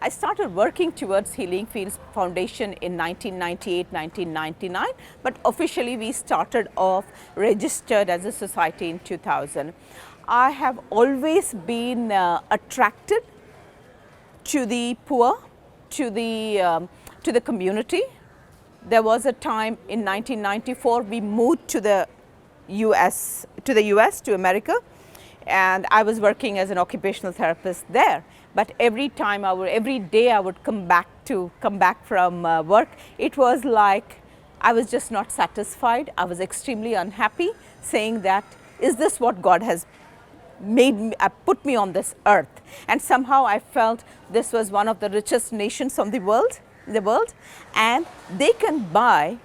I started working towards Healing Fields Foundation in 1998, 1999, but officially we started off registered as a society in 2000. I have always been attracted to the poor, to the community. There was a time in 1994 we moved to the US, to America, and I was working as an occupational therapist there. But every day I would come back from work, it was like I was just not satisfied. I was extremely unhappy, saying that, is this what God has put me on this earth? And somehow I felt this was one of the richest nations of the world, and they can buy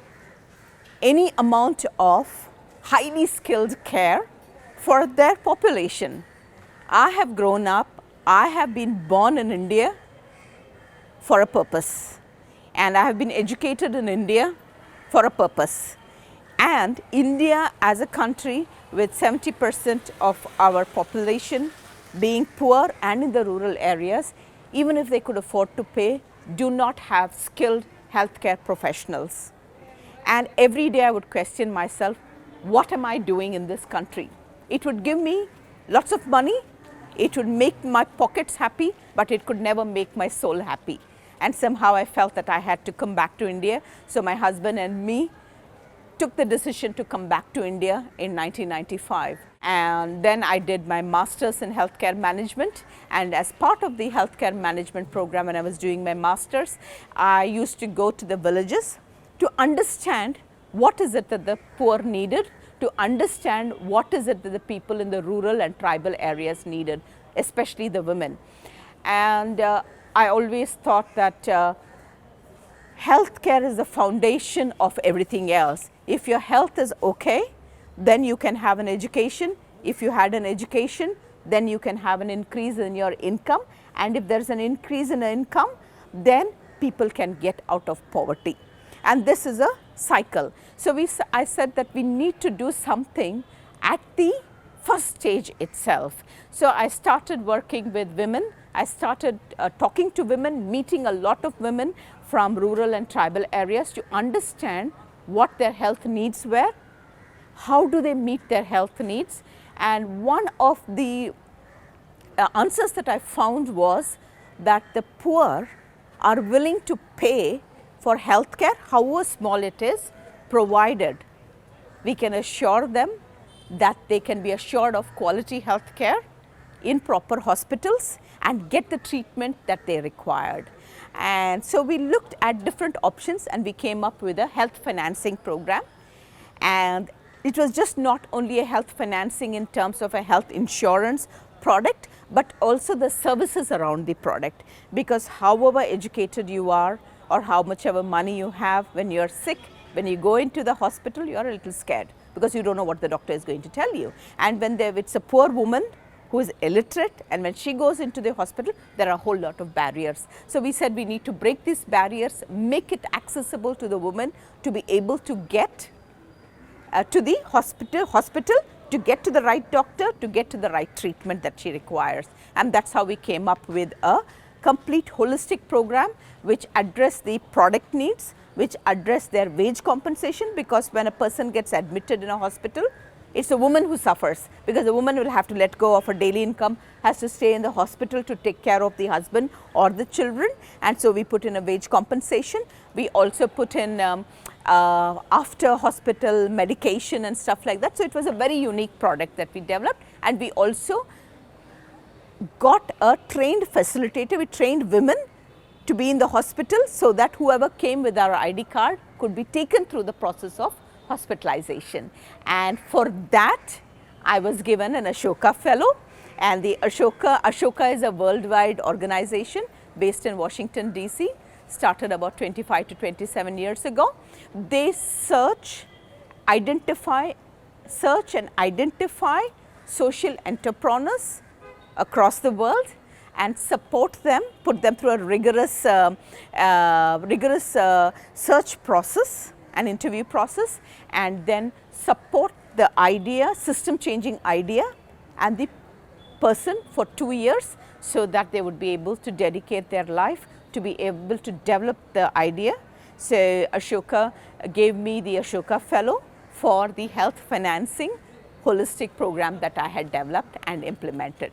any amount of highly skilled care for their population. I have grown up, I have been born in India for a purpose, and I have been educated in India for a purpose. And India as a country with 70% of our population being poor and in the rural areas, even if they could afford to pay, do not have skilled healthcare professionals. And every day I would question myself, what am I doing in this country? It would give me lots of money, it would make my pockets happy, but it could never make my soul happy. And somehow I felt that I had to come back to India. So my husband and me took the decision to come back to India in 1995. And then I did my master's in healthcare management, and as part of the healthcare management program when I was doing my master's, I used to go to the villages to understand what is it that the poor needed, to understand what is it that the people in the rural and tribal areas needed, especially the women. And I always thought that healthcare is the foundation of everything else. If your health is okay, then you can have an education. If you had an education, then you can have an increase in your income. And if there's an increase in income, then people can get out of poverty. And this is a cycle. So I said that we need to do something at the first stage itself. So I started working with women. I started talking to women, meeting a lot of women from rural and tribal areas to understand what their health needs were, how do they meet their health needs. And one of the answers that I found was that the poor are willing to pay for healthcare, however small it is, provided we can assure them that they can be assured of quality healthcare in proper hospitals and get the treatment that they required. And so we looked at different options and we came up with a health financing program. And it was just not only a health financing in terms of a health insurance product, but also the services around the product. Because however educated you are or how much ever money you have, when you're sick, when you go into the hospital, you're a little scared because you don't know what the doctor is going to tell you. And when it's a poor woman who is illiterate, and when she goes into the hospital, there are a whole lot of barriers. So we said we need to break these barriers, make it accessible to the woman to be able to get to the hospital, to get to the right doctor, to get to the right treatment that she requires. And that's how we came up with a complete holistic program which address the product needs, which address their wage compensation, because when a person gets admitted in a hospital, it's a woman who suffers, because the woman will have to let go of her daily income, has to stay in the hospital to take care of the husband or the children. And so we put in a wage compensation. We also put in after hospital medication and stuff like that. So it was a very unique product that we developed. And we also got a trained facilitator. We trained women to be in the hospital so that whoever came with our ID card could be taken through the process of hospitalization. And for that, I was given an Ashoka Fellow. And the Ashoka is a worldwide organization based in Washington, D.C., started about 25 to 27 years ago. They search and identify social entrepreneurs across the world and support them, put them through a rigorous search process and interview process, and then support the idea, system changing idea, and the person for 2 years so that they would be able to dedicate their life to be able to develop the idea. So Ashoka gave me the Ashoka Fellow for the health financing holistic program that I had developed and implemented.